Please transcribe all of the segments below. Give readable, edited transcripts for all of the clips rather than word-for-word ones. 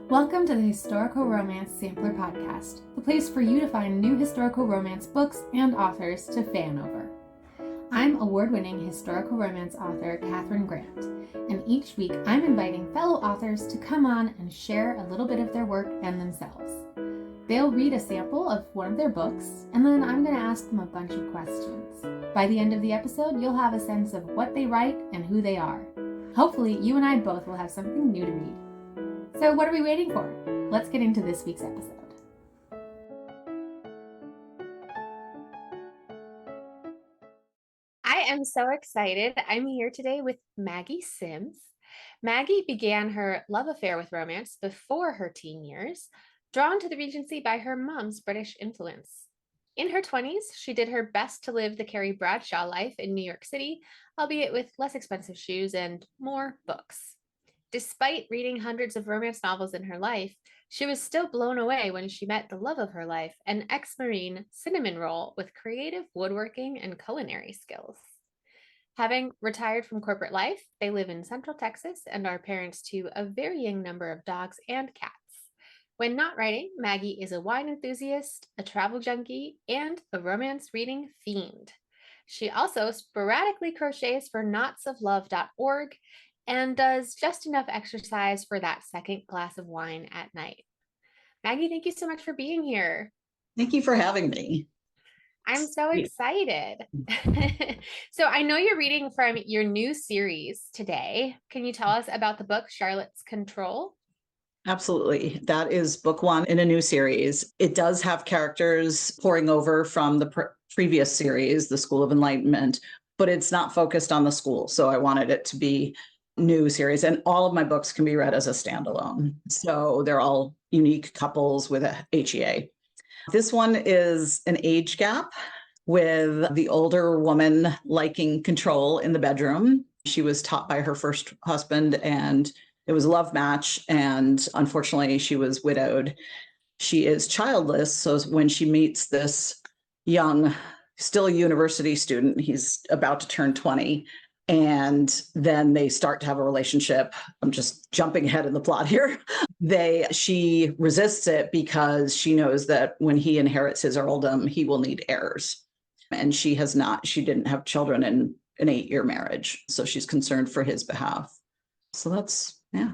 Welcome to the Historical Romance Sampler Podcast, the place for you to find new historical romance books and authors to fan over. I'm award-winning historical romance author Katherine Grant, and each week I'm inviting fellow authors to come on and share a little bit of their work and themselves. They'll read a sample of one of their books, and then I'm going to ask them a bunch of questions. By the end of the episode, you'll have a sense of what they write and who they are. Hopefully, you and I both will have something new to read. So what are we waiting for? Let's get into this week's episode. I am so excited. I'm here today with Maggie Sims. Maggie began her love affair with romance before her teen years, drawn to the Regency by her mom's British influence. In her 20s, she did her best to live the Carrie Bradshaw life in New York City, albeit with less expensive shoes and more books. Despite reading hundreds of romance novels in her life, she was still blown away when she met the love of her life, an ex-Marine cinnamon roll with creative woodworking and culinary skills. Having retired from corporate life, they live in Central Texas and are parents to a varying number of dogs and cats. When not writing, Maggie is a wine enthusiast, a travel junkie, and a romance reading fiend. She also sporadically crochets for knotsoflove.org and does just enough exercise for that second glass of wine at night. Maggie, thank you so much for being here. Thank you for having me. I'm so excited. So I know you're reading from your new series today. Can you tell us about the book, Charlotte's Control? Absolutely. That is book one in a new series. It does have characters pouring over from the previous series, The School of Enlightenment, but it's not focused on the school. So I wanted it to be new series, and all of my books can be read as a standalone. So they're all unique couples with a HEA. This one is an age gap with the older woman liking control in the bedroom. She was taught by her first husband, and it was a love match, and unfortunately she was widowed. She is childless, so when she meets this young, still a university student, he's about to turn 20, and then they start to have a relationship. I'm just jumping ahead in the plot here. She resists it because she knows that when he inherits his earldom, he will need heirs. And she didn't have children in an 8-year marriage. So she's concerned for his behalf. So that's, yeah.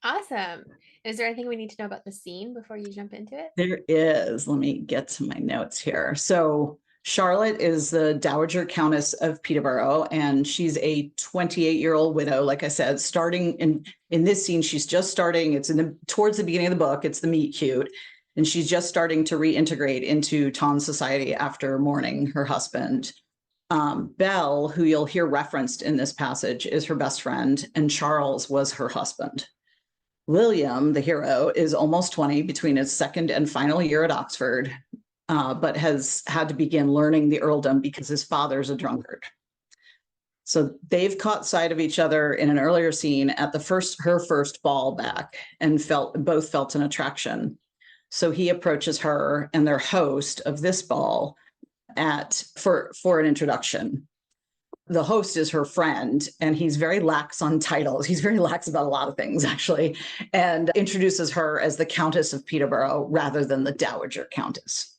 Awesome. Is there anything we need to know about the scene before you jump into it? There is. Let me get to my notes here. So Charlotte is the Dowager Countess of Peterborough, and she's a 28-year-old widow. Like I said, starting in this scene, she's just starting. It's towards the beginning of the book. It's the meet cute, and she's just starting to reintegrate into Taunton society after mourning her husband. Belle, who you'll hear referenced in this passage, is her best friend, and Charles was her husband. William, the hero, is almost 20, between his second and final year at Oxford, but has had to begin learning the earldom because his father's a drunkard. So they've caught sight of each other in an earlier scene at her first ball back, and both felt an attraction. So he approaches her and their host of this ball for an introduction. The host is her friend, and he's very lax on titles. He's very lax about a lot of things, actually, and introduces her as the Countess of Peterborough rather than the Dowager Countess.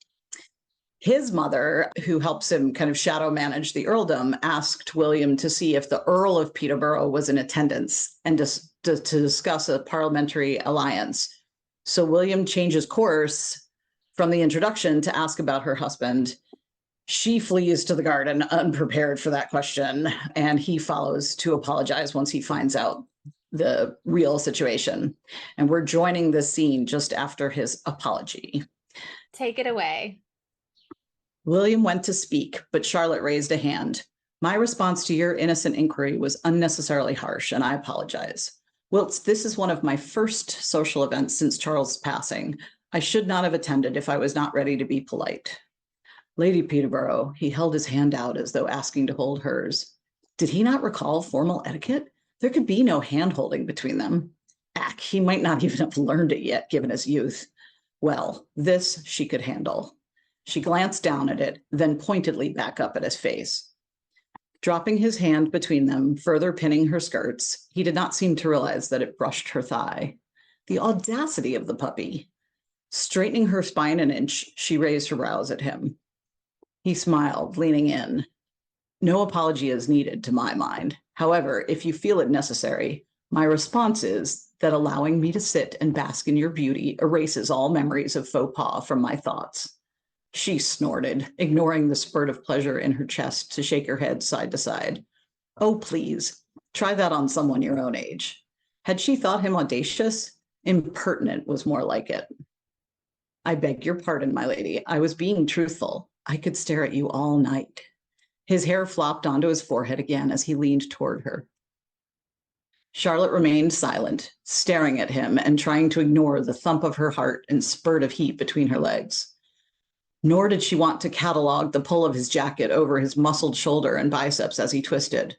His mother, who helps him kind of shadow manage the earldom, asked William to see if the Earl of Peterborough was in attendance and to discuss a parliamentary alliance. So William changes course from the introduction to ask about her husband. She flees to the garden unprepared for that question, and he follows to apologize once he finds out the real situation. And we're joining this scene just after his apology. Take it away. William went to speak, but Charlotte raised a hand. My response to your innocent inquiry was unnecessarily harsh, and I apologize. Whilst this is one of my first social events since Charles' passing, I should not have attended if I was not ready to be polite. Lady Peterborough, he held his hand out as though asking to hold hers. Did he not recall formal etiquette? There could be no hand-holding between them. He might not even have learned it yet, given his youth. Well, this she could handle. She glanced down at it, then pointedly back up at his face. Dropping his hand between them, further pinning her skirts, he did not seem to realize that it brushed her thigh. The audacity of the puppy. Straightening her spine an inch, she raised her brows at him. He smiled, leaning in. No apology is needed, to my mind. However, if you feel it necessary, my response is that allowing me to sit and bask in your beauty erases all memories of faux pas from my thoughts. She snorted, ignoring the spurt of pleasure in her chest to shake her head side to side. Oh, please, try that on someone your own age. Had she thought him audacious? Impertinent was more like it. I beg your pardon, my lady. I was being truthful. I could stare at you all night. His hair flopped onto his forehead again as he leaned toward her. Charlotte remained silent, staring at him and trying to ignore the thump of her heart and spurt of heat between her legs. Nor did she want to catalog the pull of his jacket over his muscled shoulder and biceps as he twisted,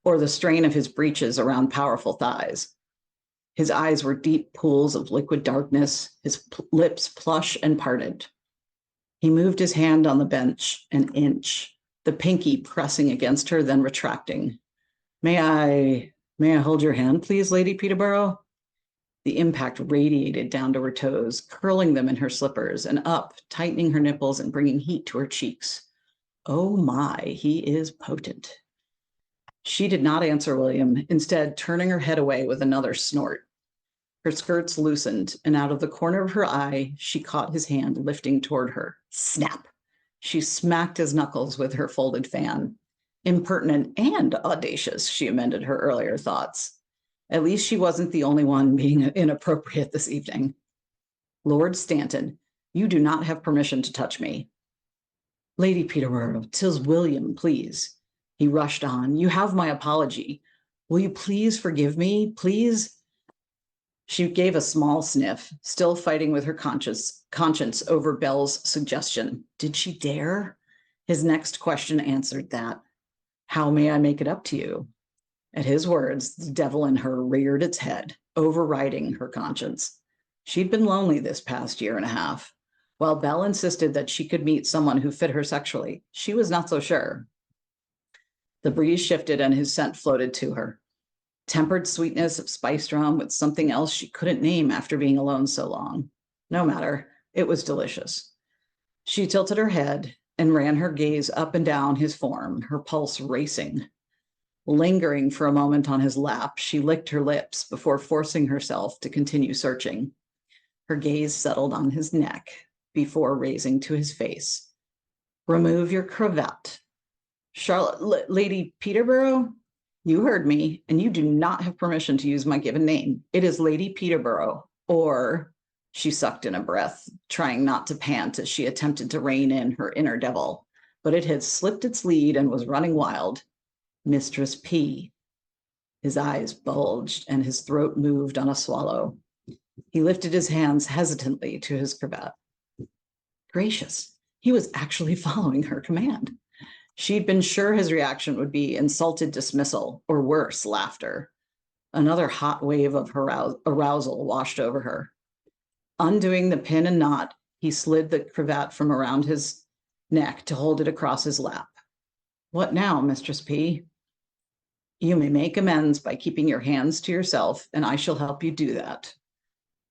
or the strain of his breeches around powerful thighs. His eyes were deep pools of liquid darkness, his lips plush and parted. He moved his hand on the bench an inch, the pinky pressing against her, then retracting. May I hold your hand, please, Lady Peterborough? The impact radiated down to her toes, curling them in her slippers, and up, tightening her nipples and bringing heat to her cheeks. Oh my, he is potent. She did not answer William, instead turning her head away with another snort. Her skirts loosened, and out of the corner of her eye, she caught his hand lifting toward her. Snap! She smacked his knuckles with her folded fan. Impertinent and audacious, she amended her earlier thoughts. At least she wasn't the only one being inappropriate this evening. Lord Stanton, you do not have permission to touch me. Lady Peterborough, 'tis William, please. He rushed on. You have my apology. Will you please forgive me, please? She gave a small sniff, still fighting with her conscience over Belle's suggestion. Did she dare? His next question answered that. How may I make it up to you? At his words, the devil in her reared its head, overriding her conscience. She'd been lonely this past year and a half. While Belle insisted that she could meet someone who fit her sexually, she was not so sure. The breeze shifted and his scent floated to her. Tempered sweetness of spiced rum with something else she couldn't name after being alone so long. No matter, it was delicious. She tilted her head and ran her gaze up and down his form, her pulse racing. Lingering for a moment on his lap, she licked her lips before forcing herself to continue searching. Her gaze settled on his neck before raising to his face. Remove your cravat. Charlotte, Lady Peterborough? You heard me, and you do not have permission to use my given name. It is Lady Peterborough, or... She sucked in a breath, trying not to pant as she attempted to rein in her inner devil, but it had slipped its lead and was running wild. Mistress P. His eyes bulged and his throat moved on a swallow. He lifted his hands hesitantly to his cravat. Gracious, he was actually following her command. She'd been sure his reaction would be insulted dismissal, or worse, laughter. Another hot wave of arousal washed over her. Undoing the pin and knot, he slid the cravat from around his neck to hold it across his lap. What now, Mistress P? You may make amends by keeping your hands to yourself, and I shall help you do that.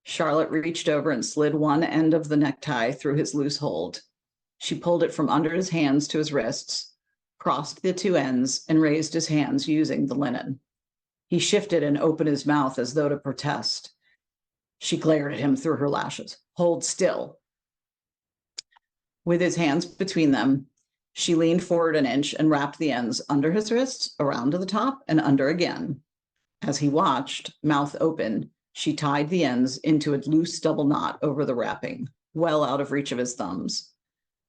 Charlotte reached over and slid one end of the necktie through his loose hold. She pulled it from under his hands to his wrists, crossed the two ends, and raised his hands using the linen. He shifted and opened his mouth as though to protest. She glared at him through her lashes. Hold still. With his hands between them, she leaned forward an inch and wrapped the ends under his wrists, around to the top, and under again. As he watched, mouth open, she tied the ends into a loose double knot over the wrapping, well out of reach of his thumbs.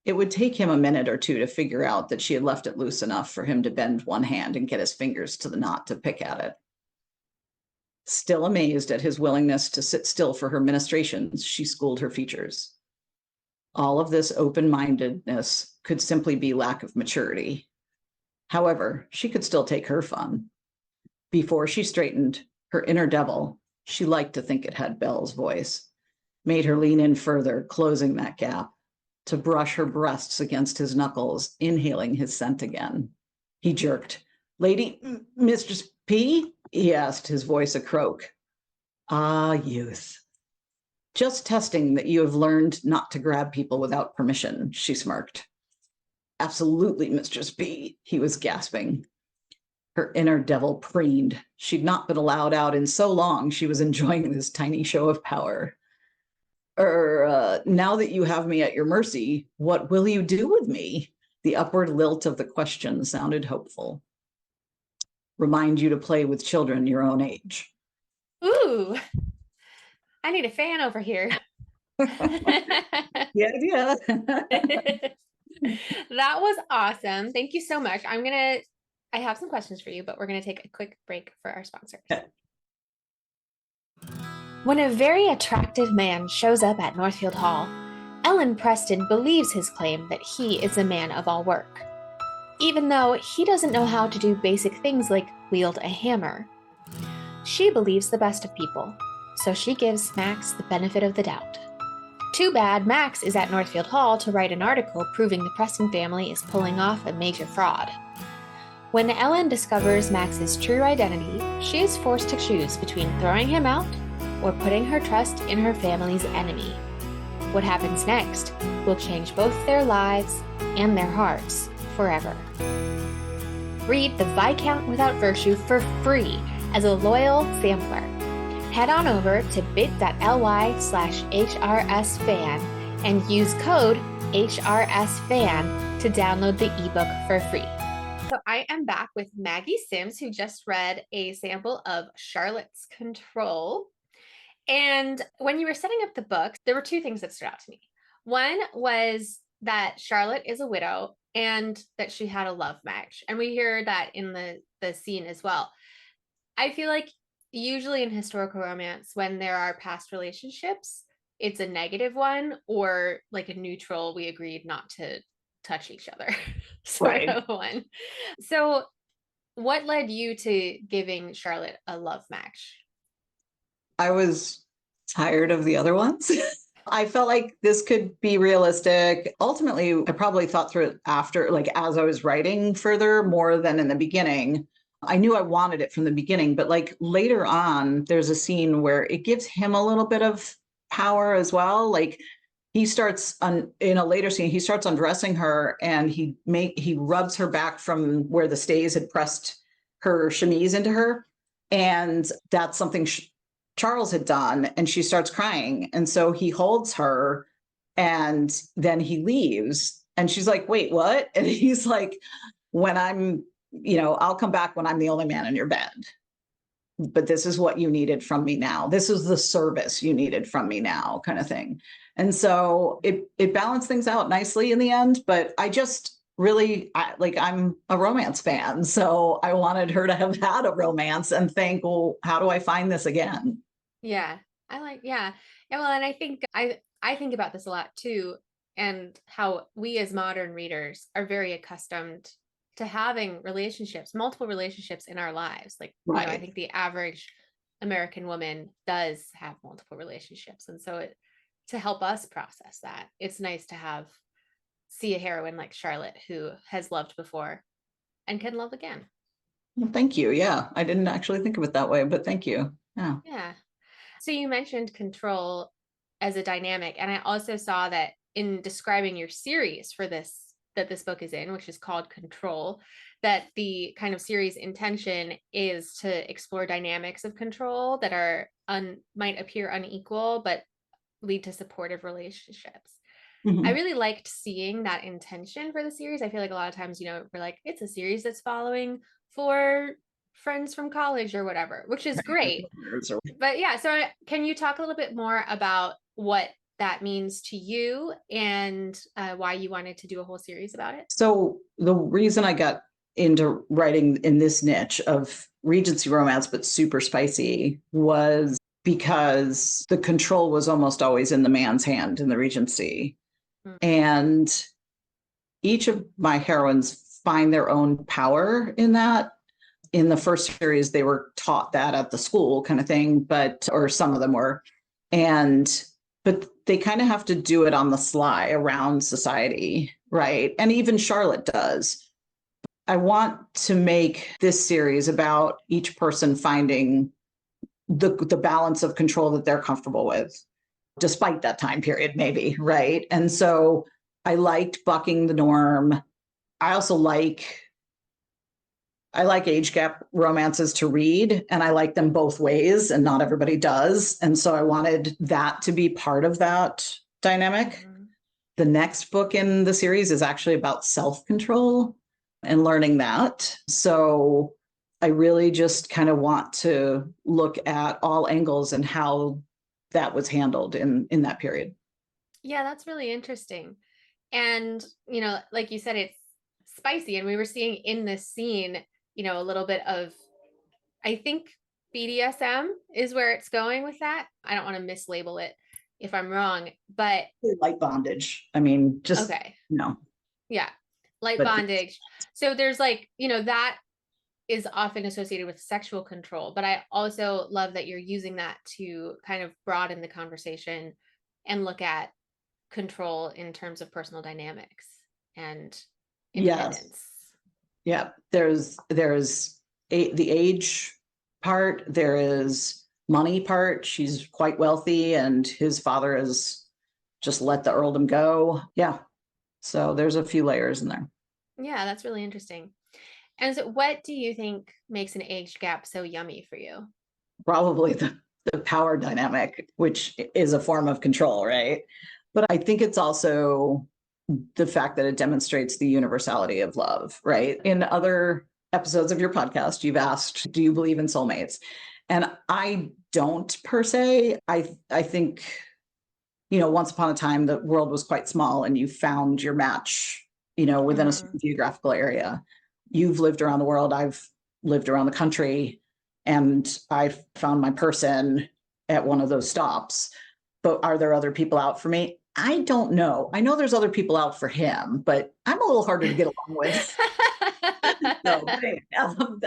It would take him a minute or two to figure out that she had left it loose enough for him to bend one hand and get his fingers to the knot to pick at it. Still amazed at his willingness to sit still for her ministrations, she schooled her features. All of this open-mindedness could simply be lack of maturity. However, she could still take her fun. Before she straightened, her inner devil, she liked to think it had Belle's voice, made her lean in further, closing that gap, to brush her breasts against his knuckles, inhaling his scent again. He jerked. Lady, Mistress P? He asked, his voice a croak. Ah, youth. Just testing that you have learned not to grab people without permission, she smirked. Absolutely, Mistress B, he was gasping. Her inner devil preened. She'd not been allowed out in so long, she was enjoying this tiny show of power. Now that you have me at your mercy, what will you do with me? The upward lilt of the question sounded hopeful. Remind you to play with children your own age. Ooh, I need a fan over here. Yeah, yeah. That was awesome. Thank you so much. I have some questions for you, but we're gonna take a quick break for our sponsors. When a very attractive man shows up at Northfield Hall, Ellen Preston believes his claim that he is a man of all work, even though he doesn't know how to do basic things like wield a hammer. She believes the best of people, so she gives Max the benefit of the doubt. Too bad Max is at Northfield Hall to write an article proving the Preston family is pulling off a major fraud. When Ellen discovers Max's true identity, she is forced to choose between throwing him out or putting her trust in her family's enemy. What happens next will change both their lives and their hearts forever. Read The Viscount Without Virtue for free as a loyal sampler. Head on over to bit.ly/HRSFAN and use code HRSFAN to download the ebook for free. So I am back with Maggie Sims, who just read a sample of Charlotte's Control. And when you were setting up the book, there were two things that stood out to me. One was that Charlotte is a widow and that she had a love match. And we hear that in the scene as well. I feel like usually in historical romance, when there are past relationships, it's a negative one or like a neutral, we agreed not to touch each other sort of one. So what led you to giving Charlotte a love match? I was tired of the other ones. I felt like this could be realistic. Ultimately, I probably thought through it after, like as I was writing further, more than in the beginning. I knew I wanted it from the beginning, but like later on, there's a scene where it gives him a little bit of power as well. Like he starts in a later scene, he starts undressing her and he rubs her back from where the stays had pressed her chemise into her. And that's something Charles had done, and she starts crying. And so he holds her and then he leaves. And she's like, wait, what? And he's like, when I'm, I'll come back when I'm the only man in your bed. But this is what you needed from me now. This is the service you needed from me now, kind of thing. And so it balanced things out nicely in the end. But I just really, I'm a romance fan. So I wanted her to have had a romance and think, well, how do I find this again? Yeah, yeah. And well, and I think I think about this a lot too, and how we as modern readers are very accustomed to having relationships, multiple relationships in our lives. Like, I think the average American woman does have multiple relationships. And so to help us process that, it's nice to see a heroine like Charlotte who has loved before and can love again. Well, thank you. Yeah, I didn't actually think of it that way, but thank you. Yeah. Yeah. So you mentioned control as a dynamic, and I also saw that in describing your series for that this book is in, which is called Control, that the kind of series intention is to explore dynamics of control that are might appear unequal, but lead to supportive relationships. I really liked seeing that intention for the series. I feel like a lot of times, we're like, it's a series that's following 4 friends from college or whatever, which is great. But yeah, so can you talk a little bit more about what that means to you and why you wanted to do a whole series about it? So the reason I got into writing in this niche of Regency romance, but super spicy, was because the control was almost always in the man's hand in the Regency. And each of my heroines find their own power in that. In the first series, they were taught that at the school kind of thing, or some of them were. But they kind of have to do it on the sly around society, right? And even Charlotte does. I want to make this series about each person finding the balance of control that they're comfortable with. despite that time period, maybe, right? And so I liked bucking the norm. I also I like age gap romances to read, and I like them both ways, and not everybody does. And so I wanted that to be part of that dynamic. Mhm. The next book in the series is actually about self-control and learning that. So I really just kind of want to look at all angles and how that was handled in that period. Yeah, that's really interesting. And, like you said, it's spicy. And we were seeing in this scene, a little bit of, I think BDSM is where it's going with that. I don't want to mislabel it if I'm wrong, but Light bondage. I mean, just, okay. you know, Yeah. Light but bondage. So there's like, that is often associated with sexual control, but I also love that you're using that to kind of broaden the conversation and look at control in terms of personal dynamics and yes. independence. Yeah. The age part, there is money part. She's quite wealthy, and his father has just let the earldom go. Yeah. So there's a few layers in there. Yeah, that's really interesting. And so what do you think makes an age gap so yummy for you? Probably the power dynamic, which is a form of control, right? But I think it's also the fact that it demonstrates the universality of love, right? In other episodes of your podcast, you've asked, do you believe in soulmates? And I don't per se. I think, once upon a time, the world was quite small and you found your match, within a certain Mhm. geographical area. You've lived around the world. I've lived around the country, and I found my person at one of those stops. But are there other people out for me? I don't know. I know there's other people out for him, but I'm a little harder to get along with. No, but anyway,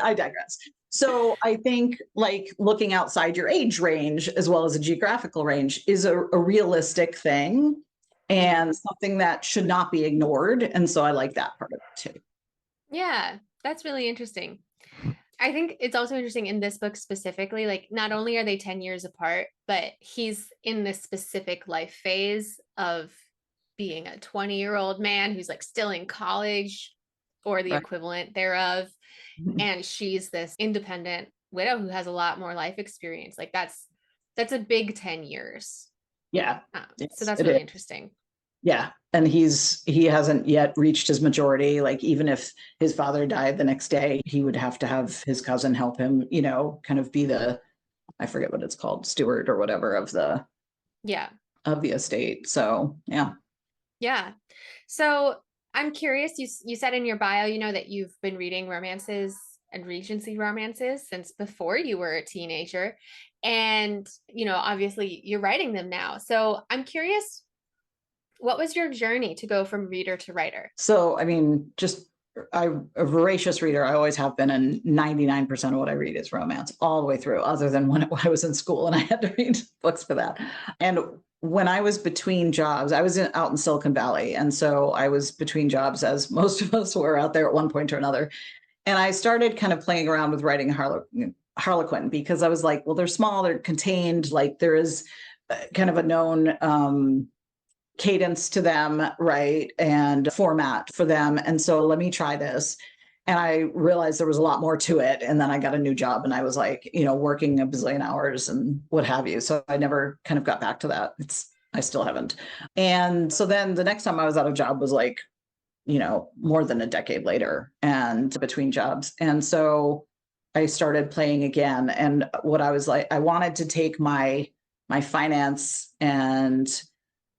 I digress. So I think like looking outside your age range as well as a geographical range is a realistic thing and Mhm. something that should not be ignored. And so I like that part of it too. Yeah, that's really interesting. I think it's also interesting in this book specifically, like not only are they 10 years apart, but he's in this specific life phase of being a 20-year-old man who's like still in college or the Right. equivalent thereof. Mhm. And she's this independent widow who has a lot more life experience. Like that's a big 10 years. Yeah. So Yes, that's it really is. interesting. Yeah. And he hasn't yet reached his majority. Like even if his father died the next day, he would have to have his cousin help him, kind of be I forget what it's called, steward or whatever Yeah. of the estate. So yeah. Yeah. So I'm curious, you said in your bio, that you've been reading romances and Regency romances since before you were a teenager. And, obviously you're writing them now. So I'm curious, what was your journey to go from reader to writer? So I mean, I'm a voracious reader. I always have been, and 99% of what I read is romance all the way through, other than when I was in school and I had to read books for that. And when I was between jobs, I was out in Silicon Valley. And so I was between jobs, as most of us were out there at one point or another. And I started kind of playing around with writing Harlequin because I was like, well, they're small, they're contained, like there is kind of a known cadence to them, right? And format for them. And so let me try this. And I realized there was a lot more to it. And then I got a new job and I was like, working a bazillion hours and what have you. So I never kind of got back to that. I still haven't. And so then the next time I was out of job was like, more than a decade later and between jobs. And so I started playing again. And what I was like, I wanted to take my finance and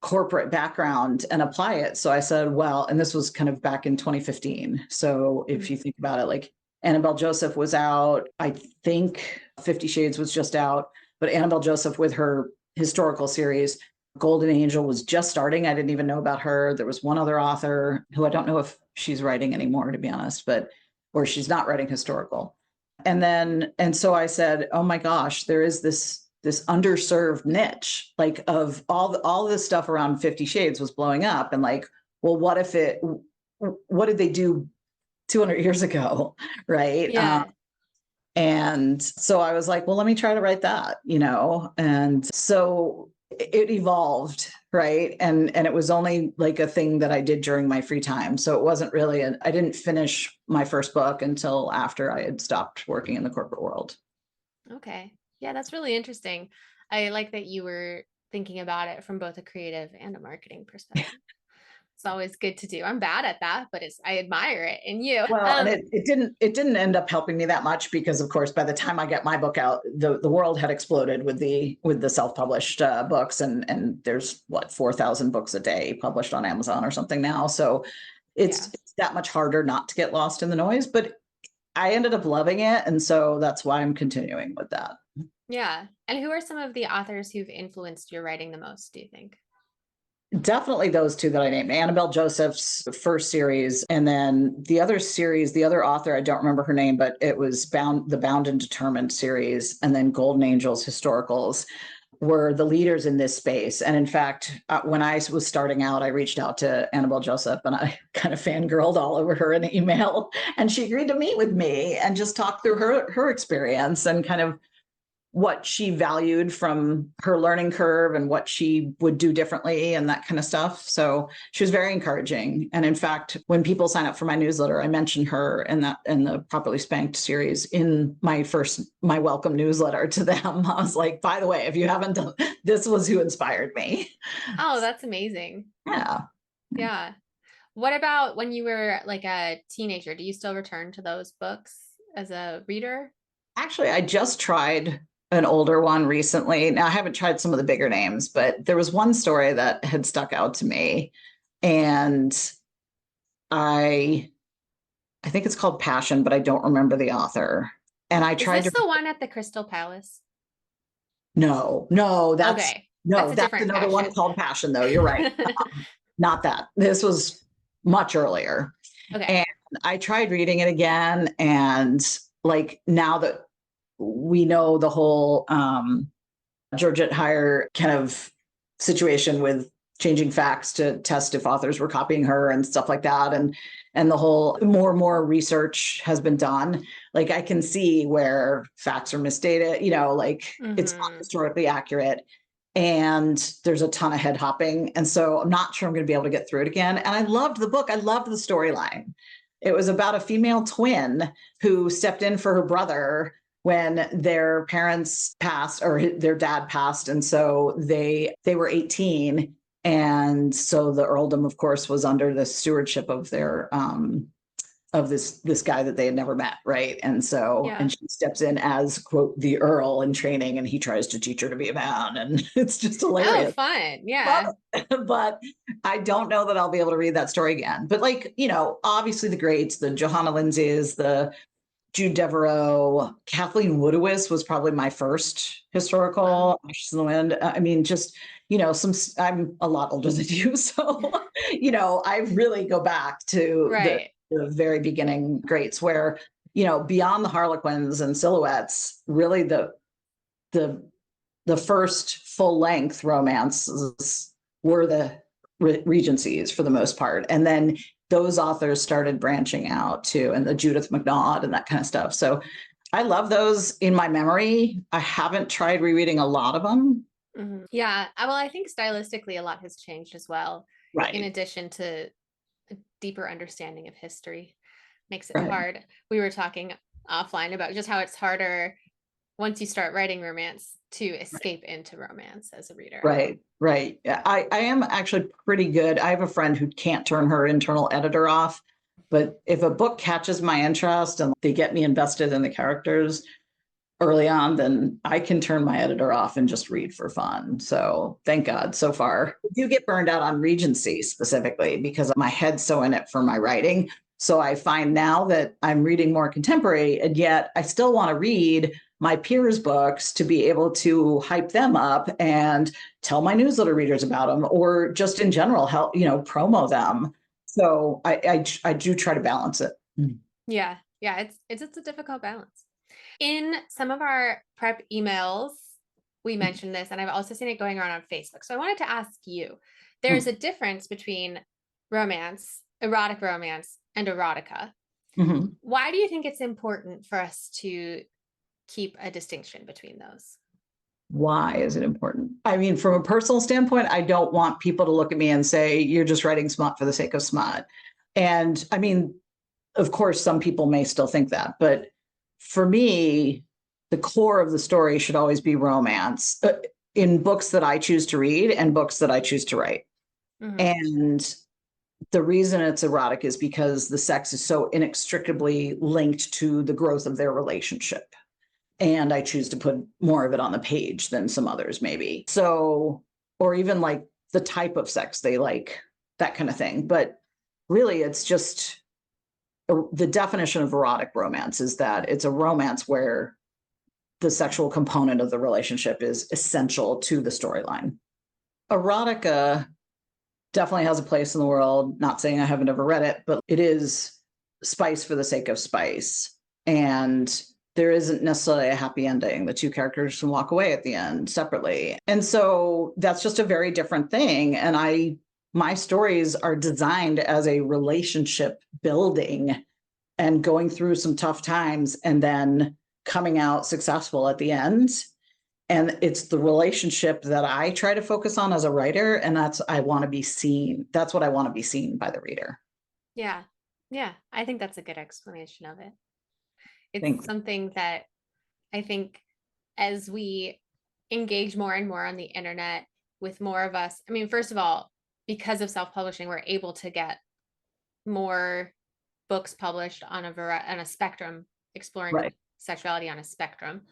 corporate background and apply it. So I said, well, and this was kind of back in 2015. So if you think about it, like Annabelle Joseph was out, I think 50 Shades was just out, but Annabelle Joseph with her historical series, Golden Angel was just starting. I didn't even know about her. There was one other author who I don't know if she's writing anymore, to be honest, or she's not writing historical. And so I said, oh my gosh, there is this underserved niche, like of all this stuff around 50 Shades was blowing up. And like, well, what did they do 200 years ago? Right. Yeah. And so I was like, well, let me try to write that, And so it evolved, right? And it was only like a thing that I did during my free time. So it wasn't really I didn't finish my first book until after I had stopped working in the corporate world. Okay. Yeah, that's really interesting. I like that you were thinking about it from both a creative and a marketing perspective. It's always good to do. I'm bad at that, but I admire it in you. Well, and it didn't end up helping me that much because, of course, by the time I get my book out, the world had exploded with the self-published books, and there's what 4,000 books a day published on Amazon or something now. So Yeah. it's that much harder not to get lost in the noise. But I ended up loving it, and so that's why I'm continuing with that. Yeah. And who are some of the authors who've influenced your writing the most, do you think? Definitely those two that I named, Annabelle Joseph's first series, and then the other series, the other author, I don't remember her name, but it was the Bound and Determined series, and then Golden Angels historicals were the leaders in this space. And in fact, when I was starting out, I reached out to Annabelle Joseph and I kind of fangirled all over her in an email, and she agreed to meet with me and just talk through her experience and kind of what she valued from her learning curve and what she would do differently and that kind of stuff. So she was very encouraging. And in fact, when people sign up for my newsletter, I mention her in the Properly Spanked series in my welcome newsletter to them. I was like, by the way, if you haven't done, this was who inspired me. Oh, that's amazing. Yeah. Yeah. What about when you were like a teenager? Do you still return to those books as a reader? Actually, I just tried an older one recently. Now, I haven't tried some of the bigger names, but there was one story that had stuck out to me. And I I think it's called Passion, but I don't remember the author. And I Is tried this to the one at the Crystal Palace? no, no, Okay. That's no, a that's different another one passion. called Passion, though. You're right. Not that. This was much earlier. Okay. And I tried reading it again. And like now that we know the whole Georgette Heyer kind of situation with changing facts to test if authors were copying her and stuff like that, and the whole more and more research has been done. Like I can see where facts are misstated, like it's not Hmm. historically accurate, and there's a ton of head hopping, and so I'm not sure I'm going to be able to get through it again. And I loved the book. I loved the storyline. It was about a female twin who stepped in for her brother when their parents passed or their dad passed, and so they were 18, and so the earldom of course was under the stewardship of their of this guy that they had never met, right? And Yeah. she steps in as quote the earl in training, and he tries to teach her to be a man, and it's just Oh, hilarious. fun. Yeah. But but I don't know that I'll be able to read that story again. But like, obviously the greats, the Johanna Lindsay's, the Jude Devereaux, Kathleen Woodiwiss was probably my first Wow. historical. Ashes in the Wind. I mean, just I'm a lot older than you, so I really go back to Right. the very beginning greats, where beyond the Harlequins and Silhouettes, really the the first full length romances were the Regencies for the most part, and then those authors started branching out too, and the Judith McNaught and that kind of stuff. So I love those in my memory. I haven't tried rereading a lot of them. Yeah. Well, I think stylistically a lot has changed as well, in Right, addition to a deeper understanding of history. Makes it right, hard. We were talking offline about just how it's harder once you start writing romance to escape into romance as a reader. right. Yeah, I am actually pretty good. I have a friend who can't turn her internal editor off, but if a book catches my interest and they get me invested in the characters early on, then I can turn my editor off and just read for fun. So thank God so far. I do get burned out on Regency specifically because my head's so in it for my writing. So I find now that I'm reading more contemporary, and yet I still want to read my peers' books to be able to hype them up and tell my newsletter readers about them, or just in general help, promo them. So I do try to balance it. Yeah. Yeah. It's a difficult balance. In some of our prep emails, we mentioned this, and I've also seen it going around on Facebook. So I wanted to ask you, there's a difference between romance, erotic romance, and erotica. Mm-hmm. Why do you think it's important for us to keep a distinction between those? Why is it important? I mean, from a personal standpoint, I don't want people to look at me and say, you're just writing smut for the sake of smut. And I mean, of course, some people may still think that, but for me, the core of the story should always be romance in books that I choose to read and books that I choose to write. Mhm. And the reason it's erotic is because the sex is so inextricably linked to the growth of their relationship. And I choose to put more of it on the page than some others, maybe. So, or even like the type of sex they like, that kind of thing. But really, it's just the definition of erotic romance is that it's a romance where the sexual component of the relationship is essential to the storyline. Erotica definitely has a place in the world. Not saying I haven't ever read it, but it is spice for the sake of spice. And there isn't necessarily a happy ending. The two characters can walk away at the end separately. And so that's just a very different thing. And my stories are designed as a relationship building and going through some tough times and then coming out successful at the end. And it's the relationship that I try to focus on as a writer. And I want to be seen. That's what I want to be seen by the reader. Yeah. Yeah. I think that's a good explanation of it. It's Thanks. something that I think as we engage more and more on the internet with more of us, I mean, first of all, because of self-publishing, we're able to get more books published on a spectrum, exploring Right. sexuality on a spectrum.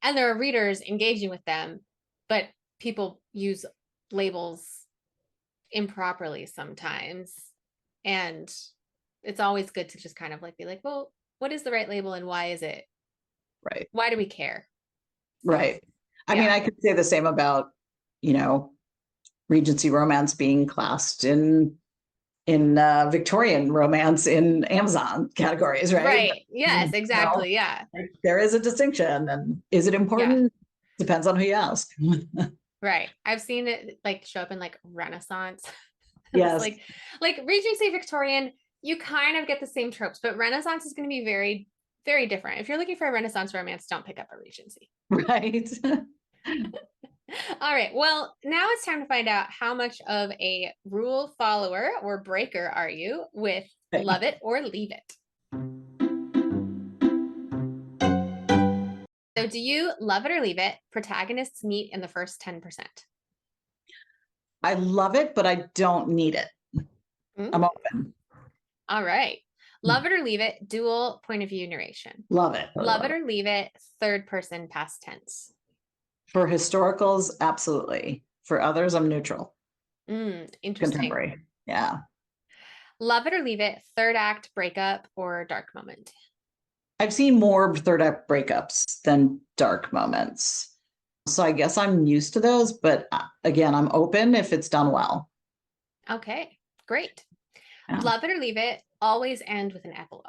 And there are readers engaging with them, but people use labels improperly sometimes. And it's always good to just kind of like be like, well, what is the right label and why is it? Right. Why do we care? So, Right. I mean, yeah. I could say the same about, Regency romance being classed in Victorian romance in Amazon categories, right? Right. Yes, exactly. Yeah. There is a distinction, and is it Yeah. important? Depends on who you ask. Right. I've seen it like show up in like Renaissance. It's Yes, like Regency Victorian, you kind of get the same tropes, but Renaissance is going to be very, very different. If you're looking for a Renaissance romance, don't pick up a Regency. right. All right. Well, now it's time to find out how much of a rule follower or breaker are you with love it or leave it. So, do you love it or leave it? Protagonists meet in the first 10%. I love it, but I don't need it. I'm Mm, open. all right. Love it or leave it, dual point of view narration. Love it. Really Love love it it. or leave it, third person past tense. For historicals, absolutely. For others, I'm neutral. Interesting. Contemporary. Yeah. Love it or leave it, third act breakup or dark moment. I've seen more third act breakups than dark moments. So I guess I'm used to those, but again, I'm open if it's done well. Okay, great. Yeah. Love it or leave it, always end with an epilogue.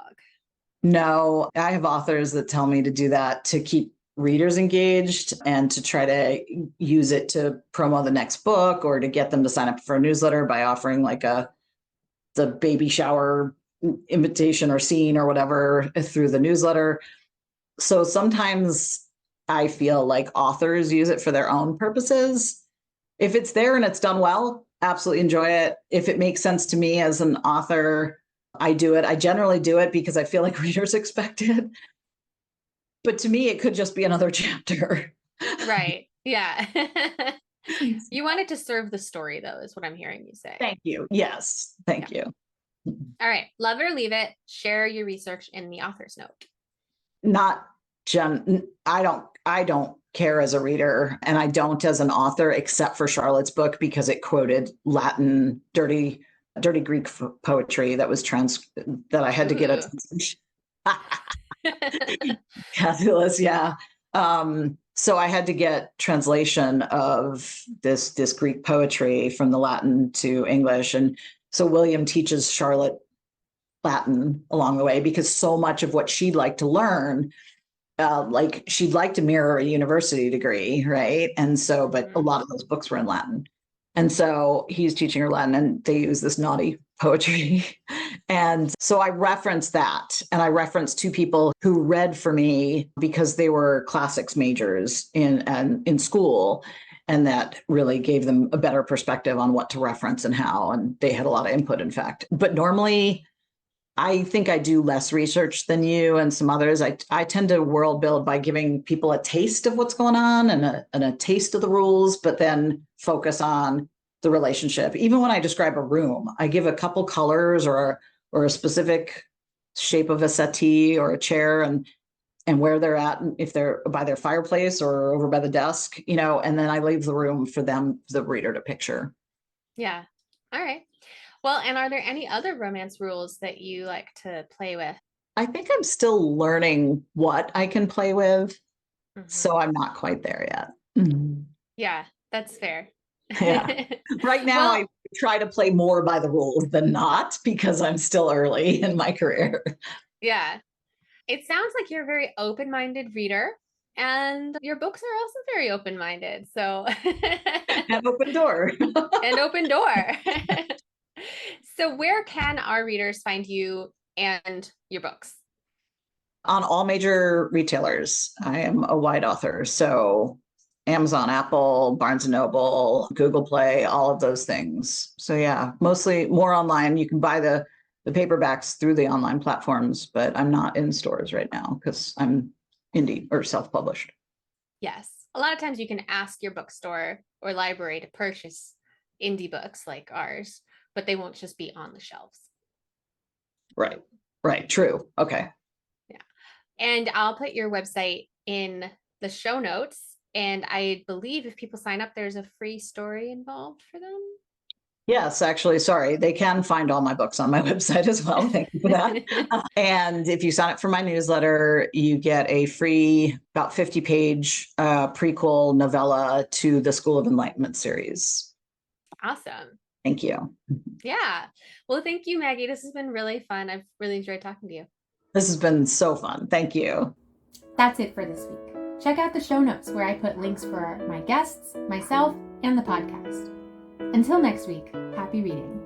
No, I have authors that tell me to do that to keep readers engaged and to try to use it to promo the next book or to get them to sign up for a newsletter by offering like the baby shower invitation or scene or whatever through the newsletter. So sometimes I feel like authors use it for their own purposes. If it's there and it's done well, absolutely enjoy it. If it makes sense to me as an author, I do it. I generally do it because I feel like readers expect it. But to me, it could just be another chapter. Right. Yeah. You wanted to serve the story, though, is what I'm hearing you say. Thank you. Yes. Thank Yeah. you. All right. Love it or leave it. Share your research in the author's note. Not I don't care as a reader, and I don't as an author, except for Charlotte's book because it quoted Latin dirty Greek poetry that was that I had to get a Ooh. translation. Fabulous, yeah. So I had to get translation of this Greek poetry from the Latin to English, and so William teaches Charlotte Latin along the way because so much of what she'd like to learn, like she'd like to mirror a university degree, right? And so, but a lot of those books were in Latin. And so he's teaching her Latin and they use this naughty poetry. And so I referenced that. And I referenced two people who read for me because they were classics majors in school. And that really gave them a better perspective on what to reference and how. And they had a lot of input, in fact. But normally, I think I do less research than you and some others. I tend to world build by giving people a taste of what's going on and a taste of the rules, but then focus on the relationship. Even when I describe a room, I give a couple colors or a specific shape of a settee or a chair and where they're at, if they're by their fireplace or over by the desk, and then I leave the room for them, the reader, to picture. Yeah. All right. Well, and are there any other romance rules that you like to play with? I think I'm still learning what I can play with. Mhm. So I'm not quite there yet. Yeah, that's fair. Yeah. Right now, I Well, try to play more by the rules than not because I'm still early in my career. yeah. It sounds like you're a very open-minded reader, and your books are also very open-minded. So, An open door. an open door. So, where can our readers find you and your books? On all major retailers. I am a wide author. So Amazon, Apple, Barnes and Noble, Google Play, all of those things. So yeah, mostly more online. You can buy the paperbacks through the online platforms, but I'm not in stores right now because I'm indie or self-published. Yes. A lot of times you can ask your bookstore or library to purchase indie books like ours, but they won't just be on the shelves. Right. Right. True. Okay. Yeah. And I'll put your website in the show notes. And I believe if people sign up, there's a free story involved for them. Yes, actually, sorry. They can find all my books on my website as well. Thank you for that. And if you sign up for my newsletter, you get a free about 50-page prequel novella to the School of Enlightenment series. Awesome. Thank you. Yeah. Well, thank you, Maggie. This has been really fun. I've really enjoyed talking to you. This has been so fun. Thank you. That's it for this week. Check out the show notes where I put links for my guests, myself, and the podcast. Until next week, happy reading.